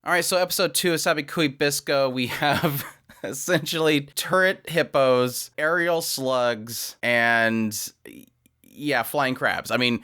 All right, so episode 2 of Sabikui Bisco, we have essentially turret hippos, aerial slugs, and yeah, flying crabs. I mean,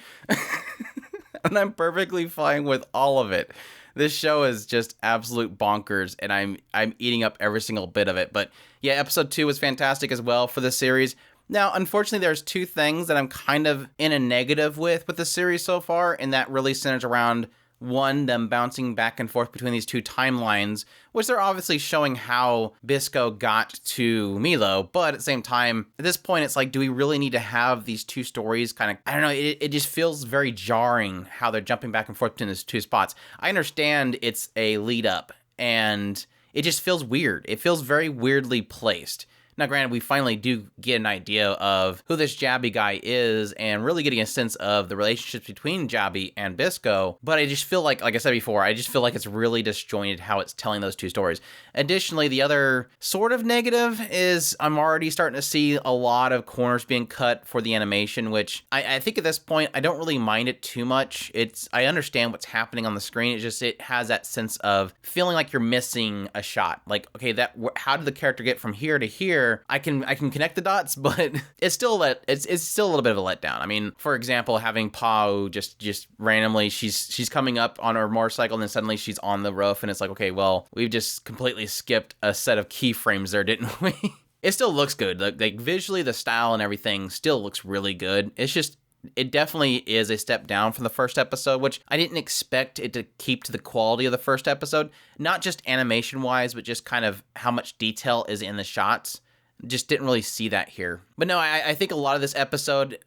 and I'm perfectly fine with all of it. This show is just absolute bonkers, and I'm eating up every single bit of it. But yeah, episode 2 was fantastic as well for the series. Now, unfortunately, there's two things that I'm kind of in a negative with the series so far, and that really centers around one, them bouncing back and forth between these two timelines, which they're obviously showing how Bisco got to Milo, but at the same time, at this point, it's like, do we really need to have these two stories kind of, I don't know, it just feels very jarring how they're jumping back and forth between these two spots. I understand it's a lead up, and it just feels weird. It feels very weirdly placed. Now, granted, we finally do get an idea of who this Jabby guy is and really getting a sense of the relationships between Jabby and Bisco, but I just feel like I said before, I just feel like it's really disjointed how it's telling those two stories. Additionally, the other sort of negative is I'm already starting to see a lot of corners being cut for the animation, which I think at this point, I don't really mind it too much. I understand what's happening on the screen. It's just, it has that sense of feeling like you're missing a shot. Like, okay, how did the character get from here to here? I can connect the dots, but it's still a little bit of a letdown. I mean, for example, having Pau just randomly, she's coming up on her motorcycle and then suddenly she's on the roof, and it's like, okay, well, we've just completely skipped a set of keyframes there, didn't we? It still looks good. Like visually, the style and everything still looks really good. It's just, it definitely is a step down from the first episode, which I didn't expect it to keep to the quality of the first episode, not just animation-wise, but just kind of how much detail is in the shots. Just didn't really see that here. But no, I think a lot of this episode,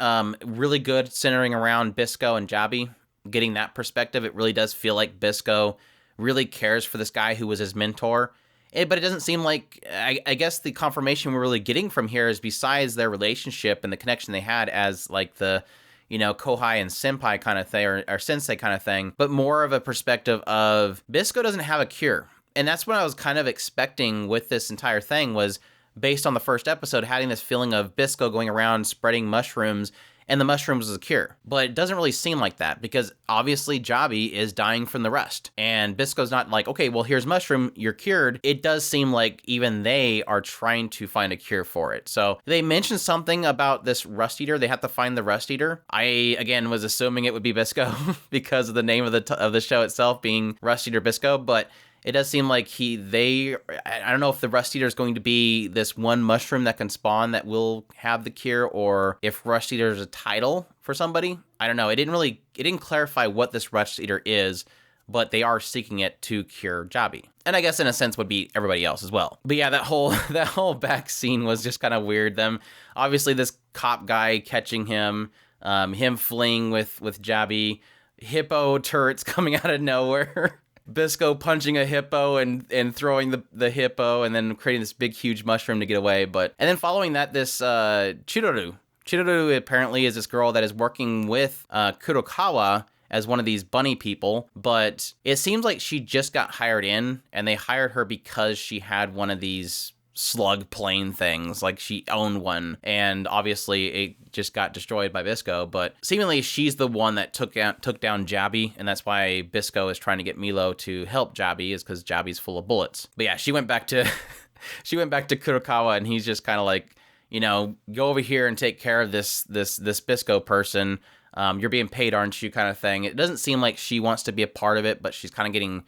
really good, centering around Bisco and Jabby. Getting that perspective, it really does feel like Bisco really cares for this guy who was his mentor. But it doesn't seem like, I guess the confirmation we're really getting from here is besides their relationship and the connection they had as like the, Kohai and Senpai kind of thing, or Sensei kind of thing, but more of a perspective of Bisco doesn't have a cure. And that's what I was kind of expecting with this entire thing, was based on the first episode, having this feeling of Bisco going around spreading mushrooms, and the mushrooms is a cure. But it doesn't really seem like that, because obviously Jabby is dying from the rust. And Bisco's not like, okay, well, here's mushroom, you're cured. It does seem like even they are trying to find a cure for it. So they mentioned something about this rust eater. They have to find the rust eater. I, again, was assuming it would be Bisco because of the name of the show itself being Rust Eater Bisco, but it does seem like I don't know if the Rust Eater is going to be this one mushroom that can spawn that will have the cure, or if Rust Eater is a title for somebody. I don't know. It didn't clarify what this Rust Eater is, but they are seeking it to cure Jabby. And I guess in a sense would be everybody else as well. But yeah, that whole back scene was just kind of weird. Them, obviously this cop guy catching him, him fleeing with Jabby, hippo turrets coming out of nowhere. Bisco punching a hippo and throwing the hippo, and then creating this big, huge mushroom to get away. And then following that, this Chiruru. Chiruru apparently is this girl that is working with Kurokawa as one of these bunny people, but it seems like she just got hired in, and they hired her because she had one of these slug plane things, like she owned one, and obviously it just got destroyed by Bisco, but seemingly she's the one that took down Jabby, and that's why Bisco is trying to get Milo to help Jabby, is because Jabby's full of bullets. But yeah, she went back to Kurokawa, and he's just kind of like, go over here and take care of this Bisco person. You're being paid, aren't you, kind of thing. It doesn't seem like she wants to be a part of it, but she's kind of getting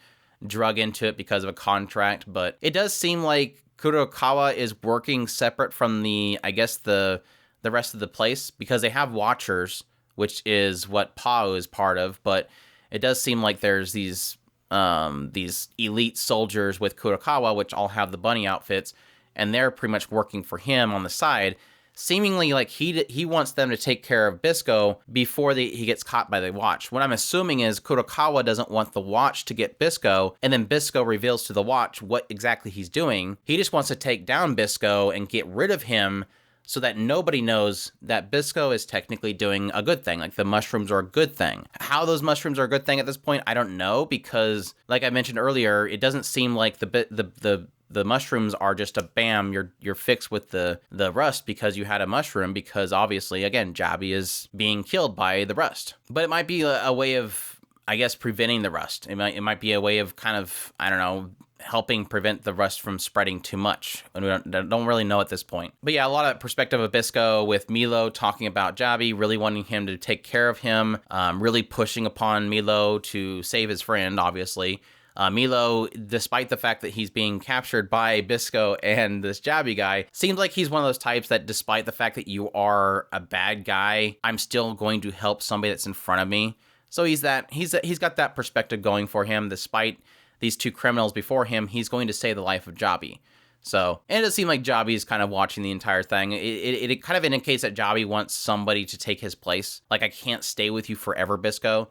drug into it because of a contract. But it does seem like Kurokawa is working separate from the rest of the place, because they have watchers, which is what Pao is part of, but it does seem like there's these elite soldiers with Kurokawa, which all have the bunny outfits, and they're pretty much working for him on the side, seemingly like he wants them to take care of Bisco before he gets caught by the watch. What I'm assuming is Kurokawa doesn't want the watch to get Bisco, and then Bisco reveals to the watch what exactly he's doing. He just wants to take down Bisco and get rid of him, so that nobody knows that Bisco is technically doing a good thing, like the mushrooms are a good thing. How those mushrooms are a good thing at this point, I don't know, because like I mentioned earlier, it doesn't seem like the mushrooms are just a bam, you're fixed with the rust because you had a mushroom, because obviously, again, Jabby is being killed by the rust. But it might be a way of, I guess, preventing the rust. It might be a way of kind of, I don't know, helping prevent the rust from spreading too much. And we don't really know at this point. But yeah, a lot of perspective of Bisco with Milo talking about Jabi, really wanting him to take care of him, really pushing upon Milo to save his friend, obviously. Milo, despite the fact that he's being captured by Bisco and this Jabi guy, seems like he's one of those types that despite the fact that you are a bad guy, I'm still going to help somebody that's in front of me. So he's got that perspective going for him. Despite these two criminals before him, he's going to save the life of Jabi. So, and it seems like Jabi is kind of watching the entire thing. It kind of indicates that Jabi wants somebody to take his place. Like, I can't stay with you forever, Bisco.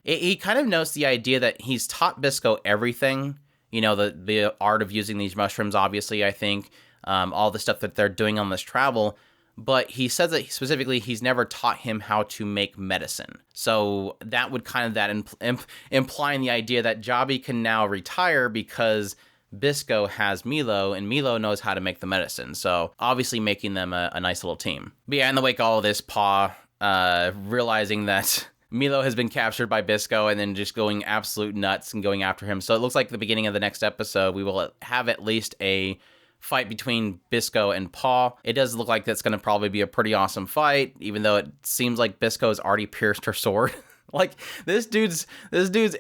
He kind of knows the idea that he's taught Bisco everything, you know, the art of using these mushrooms, obviously, I think, all the stuff that they're doing on this travel, but he says that specifically he's never taught him how to make medicine. So that would kind of implying the idea that Jabi can now retire because Bisco has Milo, and Milo knows how to make the medicine. So obviously making them a nice little team. But yeah, in the wake of all of this, Pa, realizing that Milo has been captured by Bisco and then just going absolute nuts and going after him. So it looks like the beginning of the next episode, we will have at least a fight between Bisco and Pa. It does look like that's going to probably be a pretty awesome fight, even though it seems like Bisco has already pierced her sword. Like, this dude's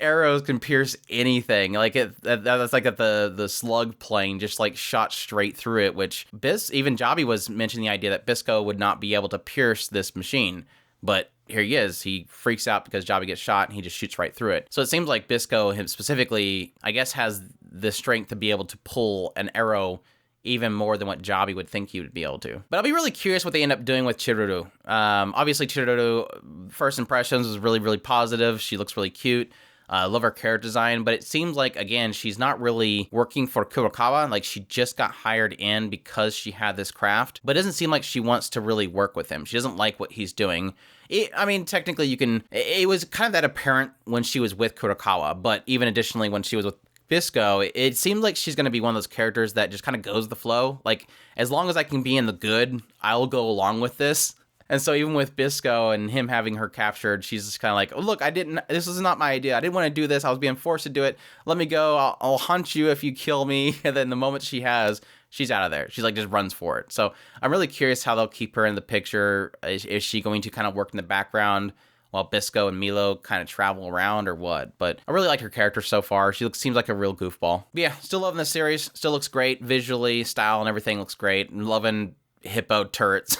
arrows can pierce anything. Like, that's like the slug plane just like shot straight through it, which even Jabi was mentioning the idea that Bisco would not be able to pierce this machine. But here he is. He freaks out because Jabi gets shot and he just shoots right through it. So it seems like Bisco specifically, I guess, has the strength to be able to pull an arrow even more than what Jabi would think he would be able to. But I'll be really curious what they end up doing with Chiruru. Obviously, Chiruru, first impressions was really, really positive. She looks really cute. I love her character design, but it seems like, again, she's not really working for Kurokawa. Like, she just got hired in because she had this craft, but it doesn't seem like she wants to really work with him. She doesn't like what he's doing. Technically, it was kind of that apparent when she was with Kurokawa, but even additionally, when she was with Bisco, it seems like she's going to be one of those characters that just kind of goes the flow. Like, as long as I can be in the good, I'll go along with this. And so even with Bisco and him having her captured, she's just kind of like, oh, look, this was not my idea. I didn't want to do this. I was being forced to do it. Let me go. I'll hunt you if you kill me. And then the moment she's out of there. She's like, just runs for it. So I'm really curious how they'll keep her in the picture. Is she going to kind of work in the background while Bisco and Milo kind of travel around, or what? But I really like her character so far. She seems like a real goofball. But yeah, still loving this series. Still looks great. Visually, style and everything looks great. I'm loving hippo turrets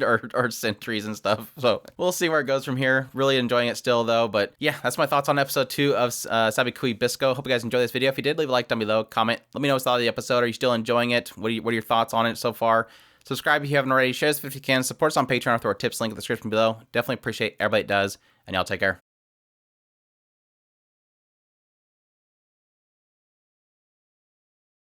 or sentries and stuff. So we'll see where it goes from here. Really enjoying it still, though. But yeah, that's my thoughts on episode 2 of Sabikui Bisco. Hope you guys enjoyed this video. If you did, leave a like down below. Comment. Let me know what's thought of the episode. Are you still enjoying it? What are your thoughts on it so far? Subscribe if you haven't already. Share this if you can. Support us on Patreon through our tips link in the description below. Definitely appreciate everybody that does. And y'all take care.